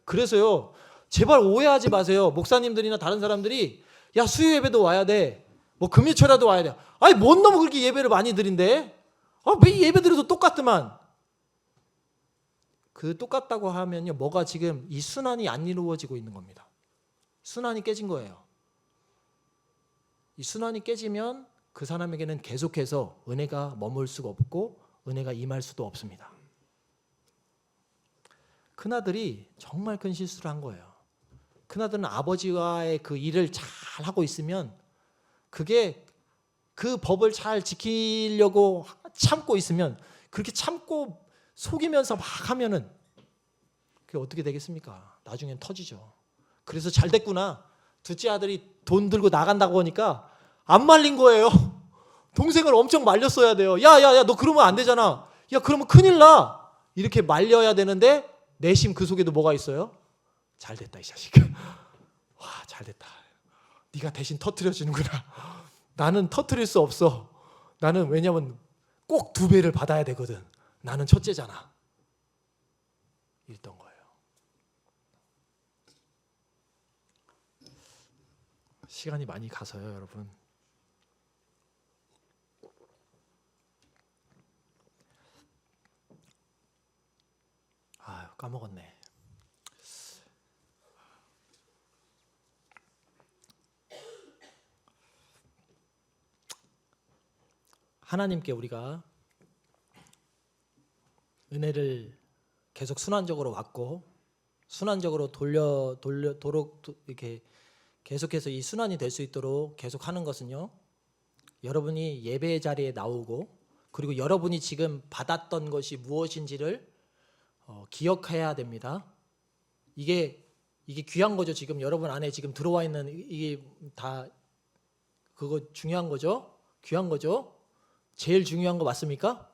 그래서요, 제발 오해하지 마세요. 목사님들이나 다른 사람들이 야, 수요 예배도 와야 돼. 뭐 금요철에도 와야 돼. 아니, 뭔 놈은 그렇게 예배를 많이 드린대? 매 예배 드려도 똑같더만. 그 똑같다고 하면요, 뭐가 지금 이 순환이 안 이루어지고 있는 겁니다. 순환이 깨진 거예요. 이 순환이 깨지면 그 사람에게는 계속해서 은혜가 머물 수가 없고 은혜가 임할 수도 없습니다. 큰아들이 정말 큰 실수를 한 거예요. 큰아들은 아버지와의 그 일을 잘 하고 있으면 그게 그 법을 잘 지키려고 참고 있으면 그렇게 참고 속이면서 막 하면은 그게 어떻게 되겠습니까? 나중엔 터지죠. 그래서 잘 됐구나. 둘째 아들이 돈 들고 나간다고 하니까 안 말린 거예요. 동생을 엄청 말렸어야 돼요. 야, 너 그러면 안 되잖아. 야, 그러면 큰일 나. 이렇게 말려야 되는데 내심 그 속에도 뭐가 있어요? 잘 됐다, 이 자식. 와, 잘 됐다. 네가 대신 터뜨려 주는구나. 나는 터뜨릴 수 없어. 나는 왜냐면 꼭 2배를 받아야 되거든. 나는 첫째잖아. 이랬던 거예요. 시간이 많이 가서요, 여러분. 까먹었네. 하나님께 우리가 은혜를 계속 순환적으로 왔고 순환적으로 돌려도록 이렇게 계속해서 이 순환이 될 수 있도록 계속 하는 것은요, 여러분이 예배 자리에 나오고 그리고 여러분이 지금 받았던 것이 무엇인지를 기억해야 됩니다. 이게 귀한 거죠. 지금 여러분 안에 지금 들어와 있는 이게 다 그거 중요한 거죠. 귀한 거죠. 제일 중요한 거 맞습니까?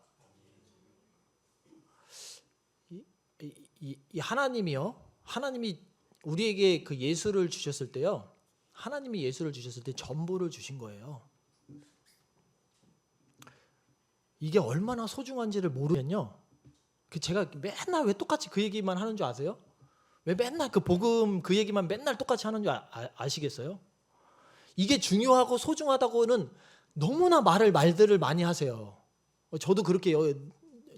이 하나님이요. 하나님이 우리에게 그 예수를 주셨을 때요. 하나님이 예수를 주셨을 때 전부를 주신 거예요. 이게 얼마나 소중한지를 모르면요. 제가 맨날 왜 똑같이 그 얘기만 하는 줄 아세요? 왜 맨날 그 복음 그 얘기만 맨날 똑같이 하는 줄 아시겠어요? 이게 중요하고 소중하다고는 너무나 말들을 많이 하세요. 저도 그렇게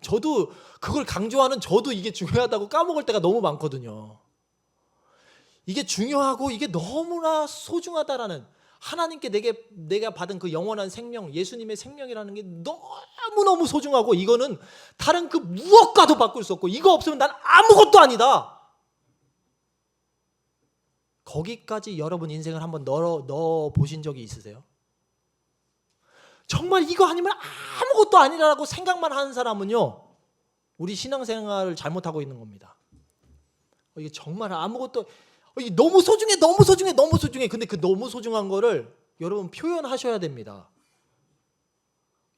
저도 그걸 강조하는 저도 이게 중요하다고 까먹을 때가 너무 많거든요. 이게 중요하고 이게 너무나 소중하다라는 하나님께 내가 받은 그 영원한 생명, 예수님의 생명이라는 게 너무너무 소중하고 이거는 다른 그 무엇과도 바꿀 수 없고 이거 없으면 난 아무것도 아니다. 거기까지 여러분 인생을 한번 넣어 보신 적이 있으세요? 정말 이거 아니면 아무것도 아니라고 생각만 하는 사람은요, 우리 신앙생활을 잘못하고 있는 겁니다. 이게 정말 아무것도 이게 너무 소중해. 근데 그 너무 소중한 거를 여러분 표현하셔야 됩니다.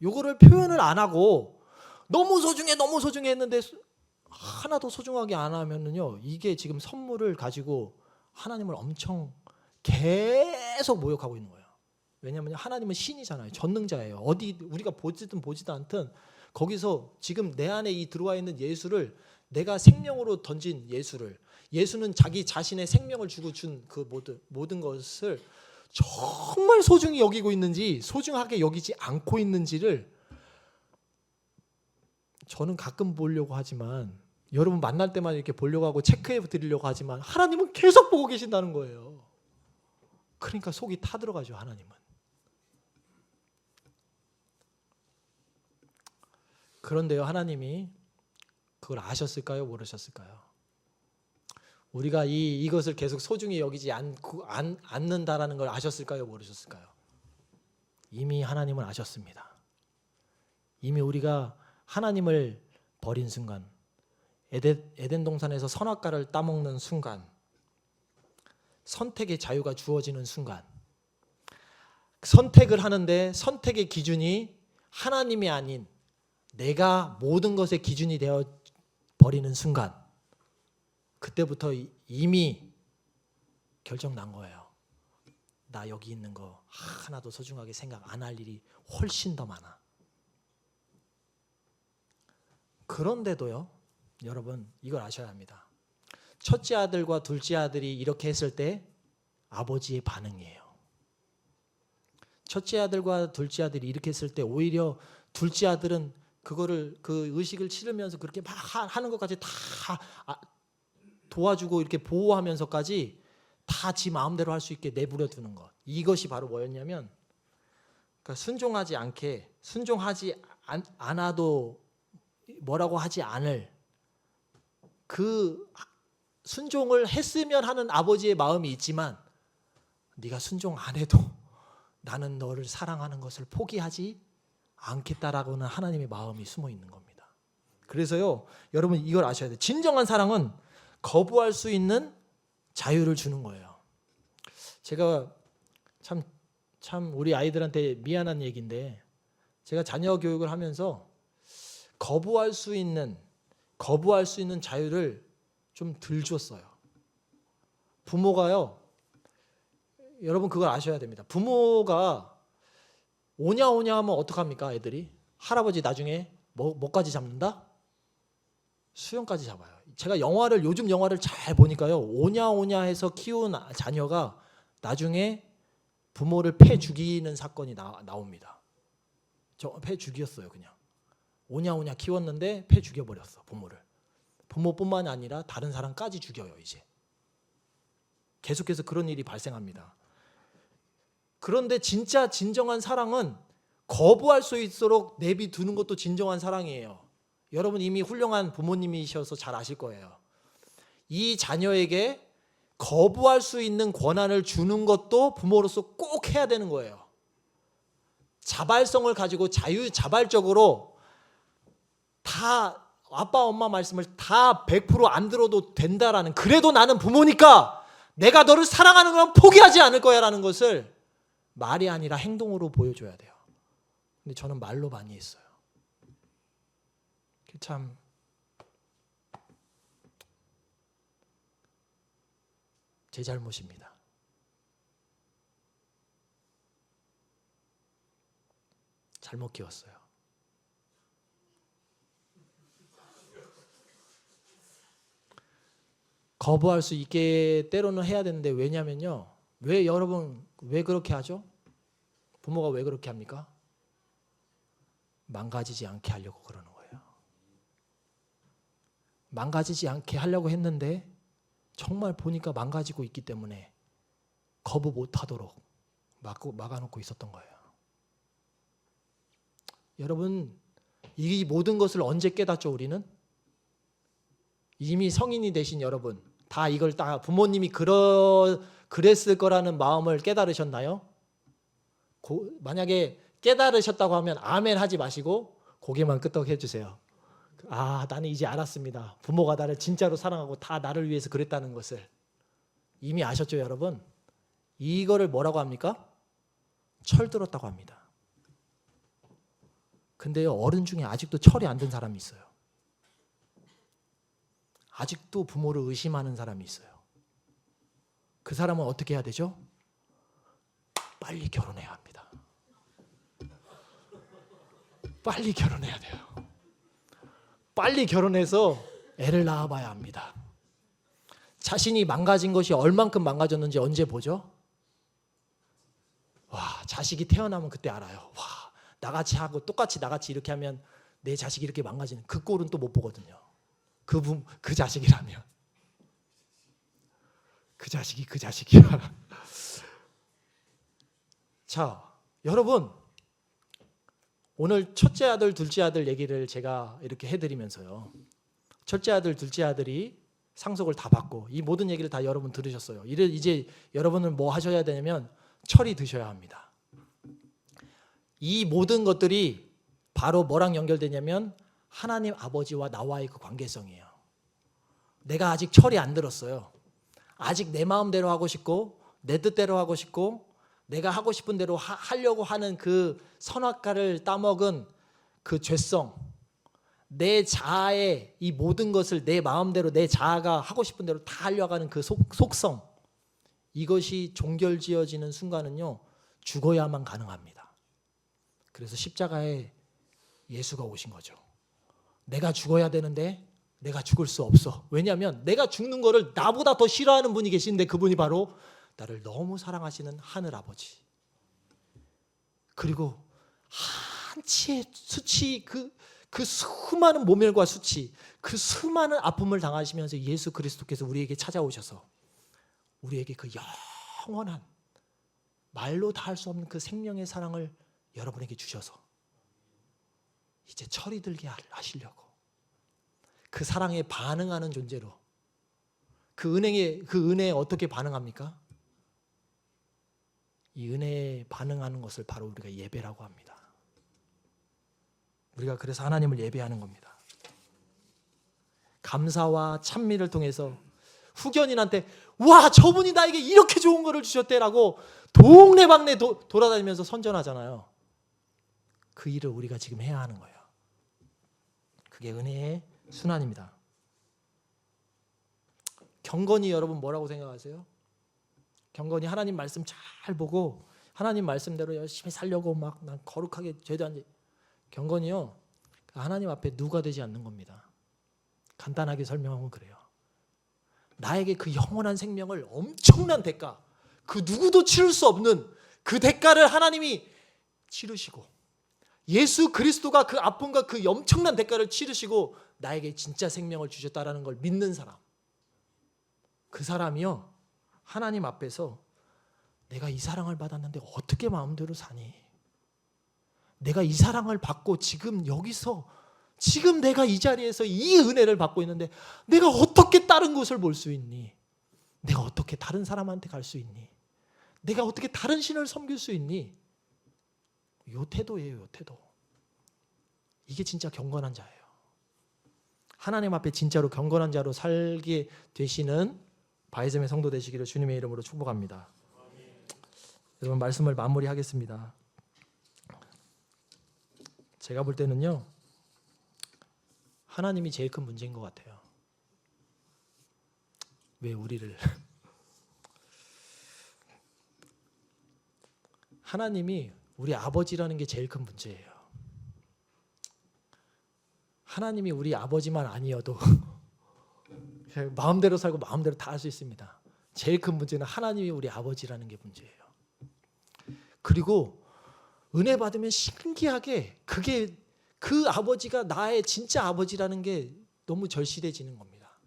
요거를 표현을 안 하고 너무 소중해 했는데 하나도 소중하게 안 하면은요, 이게 지금 선물을 가지고 하나님을 엄청 계속 모욕하고 있는 거예요. 왜냐하면 하나님은 신이잖아요. 전능자예요. 어디 우리가 보지든 보지도 않든 거기서 지금 내 안에 이 들어와 있는 예수를 내가 생명으로 던진 예수는 자기 자신의 생명을 주고 준 그 모든 것을 정말 소중히 여기고 있는지 소중하게 여기지 않고 있는지를 저는 가끔 보려고 하지만 여러분 만날 때만 이렇게 보려고 하고 체크해 드리려고 하지만 하나님은 계속 보고 계신다는 거예요. 그러니까 속이 타들어가죠. 하나님은. 그런데요, 하나님이 그걸 아셨을까요? 모르셨을까요? 우리가 이것을 계속 소중히 여기지 않는다라는 걸 아셨을까요? 모르셨을까요? 이미 하나님은 아셨습니다. 이미 우리가 하나님을 버린 순간, 에덴 동산에서 선악과를 따먹는 순간, 선택의 자유가 주어지는 순간, 선택을 하는데 선택의 기준이 하나님이 아닌 내가 모든 것의 기준이 되어 버리는 순간 그때부터 이미 결정 난 거예요. 나 여기 있는 거 하나도 소중하게 생각 안 할 일이 훨씬 더 많아. 그런데도요, 여러분 이걸 아셔야 합니다. 첫째 아들과 둘째 아들이 이렇게 했을 때 아버지의 반응이에요. 첫째 아들과 둘째 아들이 이렇게 했을 때 오히려 둘째 아들은 그 의식을 치르면서 그렇게 막 하는 것까지 다 도와주고 이렇게 보호하면서까지 다 지 마음대로 할 수 있게 내버려 두는 것. 이것이 바로 뭐였냐면, 그러니까 순종하지 않아도 뭐라고 하지 않을 그 순종을 했으면 하는 아버지의 마음이 있지만, 네가 순종 안 해도 나는 너를 사랑하는 것을 포기하지 않겠다라고는 하나님의 마음이 숨어 있는 겁니다. 그래서요, 여러분 이걸 아셔야 돼요. 진정한 사랑은 거부할 수 있는 자유를 주는 거예요. 제가 참 우리 아이들한테 미안한 얘기인데, 제가 자녀 교육을 하면서 거부할 수 있는 자유를 좀 덜 줬어요. 부모가요, 여러분 그걸 아셔야 됩니다. 부모가 오냐 하면 어떡합니까? 애들이 할아버지 나중에 뭐까지 잡는다? 수영까지 잡아요. 제가 요즘 영화를 잘 보니까요, 오냐 해서 키운 자녀가 나중에 부모를 패 죽이는 사건이 나옵니다. 패 죽였어요. 그냥 오냐 키웠는데 패 죽여버렸어. 부모뿐만 아니라 다른 사람까지 죽여요. 이제 계속해서 그런 일이 발생합니다. 그런데 진짜 진정한 사랑은 거부할 수 있도록 내비두는 것도 진정한 사랑이에요. 여러분 이미 훌륭한 부모님이셔서 잘 아실 거예요. 이 자녀에게 거부할 수 있는 권한을 주는 것도 부모로서 꼭 해야 되는 거예요. 자발성을 가지고 자발적으로 다 아빠 엄마 말씀을 다 100% 안 들어도 된다라는, 그래도 나는 부모니까 내가 너를 사랑하는 건 포기하지 않을 거야 라는 것을 말이 아니라 행동으로 보여줘야 돼요. 근데 저는 말로 많이 했어요. 참 제 잘못입니다. 잘못 키웠어요. 거부할 수 있게 때로는 해야 되는데, 왜냐면요, 여러분 왜 그렇게 하죠? 부모가 왜 그렇게 합니까? 망가지지 않게 하려고 그러는 거예요. 망가지지 않게 하려고 했는데 정말 보니까 망가지고 있기 때문에 거부 못하도록 막아놓고 있었던 거예요. 여러분 이 모든 것을 언제 깨닫죠? 우리는 이미 성인이 되신 여러분 다 이걸 다 부모님이 그랬을 거라는 마음을 깨달으셨나요? 만약에 깨달으셨다고 하면 아멘 하지 마시고 고개만 끄덕 해주세요. 나는 이제 알았습니다. 부모가 나를 진짜로 사랑하고 다 나를 위해서 그랬다는 것을 이미 아셨죠, 여러분? 이거를 뭐라고 합니까? 철들었다고 합니다. 근데요, 어른 중에 아직도 철이 안 든 사람이 있어요. 아직도 부모를 의심하는 사람이 있어요. 그 사람은 어떻게 해야 되죠? 빨리 결혼해야 합니다. 빨리 결혼해야 돼요. 빨리 결혼해서 애를 낳아봐야 합니다. 자신이 망가진 것이 얼만큼 망가졌는지 언제 보죠? 자식이 태어나면 그때 알아요. 나같이 하고 똑같이 나같이 이렇게 하면 내 자식이 이렇게 망가지는 그 꼴은 또 못 보거든요. 그 자식이라면. 그 자식이야. 자, 여러분 오늘 첫째 아들, 둘째 아들 얘기를 제가 이렇게 해드리면서요, 첫째 아들, 둘째 아들이 상속을 다 받고 이 모든 얘기를 다 여러분 들으셨어요. 이제 여러분은 뭐 하셔야 되냐면 철이 드셔야 합니다. 이 모든 것들이 바로 뭐랑 연결되냐면 하나님 아버지와 나와의 그 관계성이에요. 내가 아직 철이 안 들었어요. 아직 내 마음대로 하고 싶고 내 뜻대로 하고 싶고 내가 하고 싶은 대로 하려고 하는 그 선악과를 따먹은 그 죄성, 내 자아의 이 모든 것을 내 마음대로 내 자아가 하고 싶은 대로 다 하려고 하는 그 속성, 이것이 종결지어지는 순간은요 죽어야만 가능합니다. 그래서 십자가에 예수가 오신 거죠. 내가 죽어야 되는데 내가 죽을 수 없어. 왜냐하면 내가 죽는 거를 나보다 더 싫어하는 분이 계신데 그분이 바로 나를 너무 사랑하시는 하늘 아버지. 그리고 한치의 수치, 그 수많은 모멸과 수치, 그 수많은 아픔을 당하시면서 예수 그리스도께서 우리에게 찾아오셔서 우리에게 그 영원한 말로 다 할 수 없는 그 생명의 사랑을 여러분에게 주셔서 이제 철이 들게 하시려고 그 사랑에 반응하는 존재로, 그 은혜에 어떻게 반응합니까? 이 은혜에 반응하는 것을 바로 우리가 예배라고 합니다. 우리가 그래서 하나님을 예배하는 겁니다. 감사와 찬미를 통해서 후견인한테 와, 저분이 나에게 이렇게 좋은 거를 주셨대라고 동네방네 돌아다니면서 선전하잖아요. 그 일을 우리가 지금 해야 하는 거예요. 그게 은혜의 순환입니다. 경건이 여러분 뭐라고 생각하세요? 경건이 하나님 말씀 잘 보고 하나님 말씀대로 열심히 살려고 막 난 거룩하게 죄도 안 지. 경건이요, 하나님 앞에 누가 되지 않는 겁니다. 간단하게 설명하면 그래요. 나에게 그 영원한 생명을 엄청난 대가, 그 누구도 치를 수 없는 그 대가를 하나님이 치르시고, 예수 그리스도가 그 아픔과 그 엄청난 대가를 치르시고 나에게 진짜 생명을 주셨다라는 걸 믿는 사람, 그 사람이요 하나님 앞에서 내가 이 사랑을 받았는데 어떻게 마음대로 사니? 내가 이 사랑을 받고 지금 여기서 지금 내가 이 자리에서 이 은혜를 받고 있는데 내가 어떻게 다른 곳을 볼 수 있니? 내가 어떻게 다른 사람한테 갈 수 있니? 내가 어떻게 다른 신을 섬길 수 있니? 요 태도예요, 요 태도. 이게 진짜 경건한 자예요. 하나님 앞에 진짜로 경건한 자로 살게 되시는 바이즘의 성도 되시기를 주님의 이름으로 축복합니다. 여러분, 말씀을 마무리하겠습니다. 제가 볼 때는요, 하나님이 제일 큰 문제인 것 같아요. 왜 우리를 하나님이 우리 아버지라는 게 제일 큰 문제예요. 하나님이 우리 아버지만 아니어도 마음대로 살고 마음대로 다 할 수 있습니다. 제일 큰 문제는 하나님이 우리 아버지라는 게 문제예요. 그리고 은혜 받으면 신기하게 그게 그 아버지가 나의 진짜 아버지라는 게 너무 절실해지는 겁니다.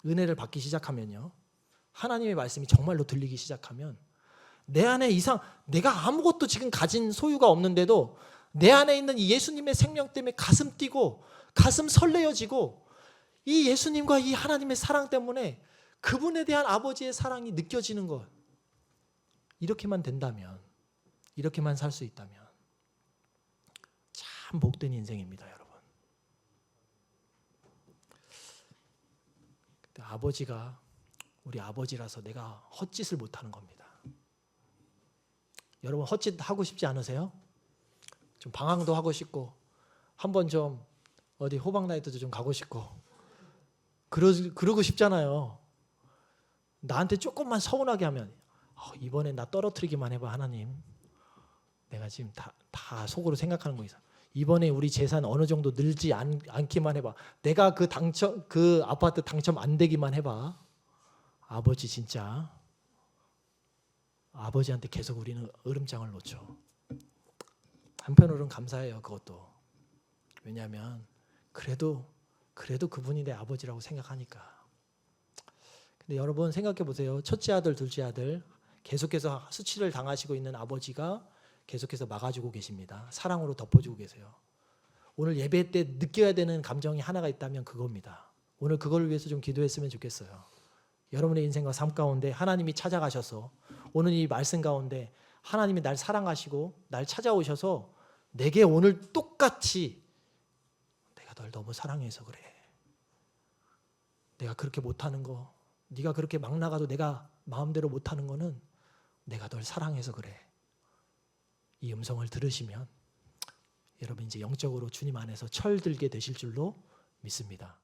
은혜를 받기 시작하면요, 하나님의 말씀이 정말로 들리기 시작하면 내 안에 내가 아무것도 지금 가진 소유가 없는데도 내 안에 있는 이 예수님의 생명 때문에 가슴 뛰고 가슴 설레어지고, 이 예수님과 이 하나님의 사랑 때문에 그분에 대한 아버지의 사랑이 느껴지는 것, 이렇게만 된다면, 이렇게만 살 수 있다면 참 복된 인생입니다, 여러분. 근데 아버지가 우리 아버지라서 내가 헛짓을 못하는 겁니다. 여러분, 헛짓 하고 싶지 않으세요? 좀 방황도 하고 싶고 한번 좀 어디 호박 나이트도 좀 가고 싶고 그러고 싶잖아요. 나한테 조금만 서운하게 하면 이번에 나 떨어뜨리기만 해봐 하나님. 내가 지금 다 속으로 생각하는 거 있어. 이번에 우리 재산 어느 정도 늘지 않기만 해봐. 내가 그 아파트 당첨 안 되기만 해봐. 아버지 진짜 아버지한테 계속 우리는 으름장을 놓죠. 한편으로는 감사해요, 그것도. 왜냐하면 그래도 그분이 내 아버지라고 생각하니까. 근데 여러분 생각해 보세요. 첫째 아들, 둘째 아들 계속해서 수치를 당하시고 있는 아버지가 계속해서 막아주고 계십니다. 사랑으로 덮어주고 계세요. 오늘 예배 때 느껴야 되는 감정이 하나가 있다면 그겁니다. 오늘 그걸 위해서 좀 기도했으면 좋겠어요. 여러분의 인생과 삶 가운데 하나님이 찾아가셔서 오늘 이 말씀 가운데 하나님이 날 사랑하시고 날 찾아오셔서 내게 오늘 똑같이 내가 널 너무 사랑해서 그래. 내가 그렇게 못하는 거, 네가 그렇게 막 나가도 내가 마음대로 못하는 거는 내가 널 사랑해서 그래. 이 음성을 들으시면 여러분 이제 영적으로 주님 안에서 철들게 되실 줄로 믿습니다.